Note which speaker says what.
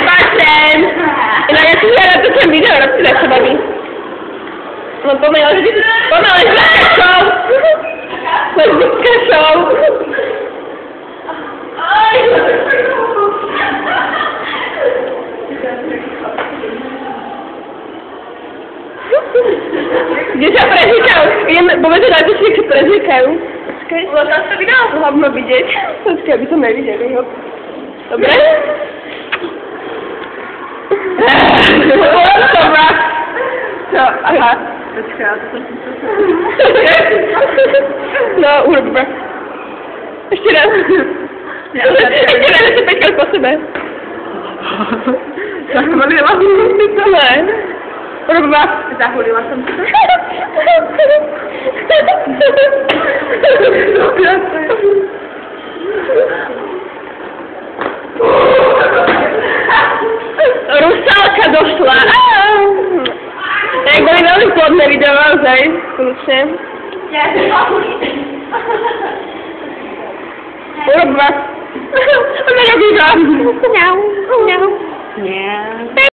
Speaker 1: Patrzem! No ja tu zaraz to ten wideo roztyle bawi. No pomyślałeś, że show! Polska show! Gdzie się prezykał? Bo my to napiszmy prezykał. No tam to wideo można widzieć. Poczekaj, by to nie widzieli. Dobra? Dobra. Co? Aha. No, urobę. Jeszcze raz. Jeszcze raz, to będzie possible. Zachwaliłam. Nie. Urobę. Zachwaliłam tam. Rusalka doszła! Jak byli veľmi plodné video, naozaj, skutočne. Urobba. Ona robí vám. Mňau, mňau. Nie.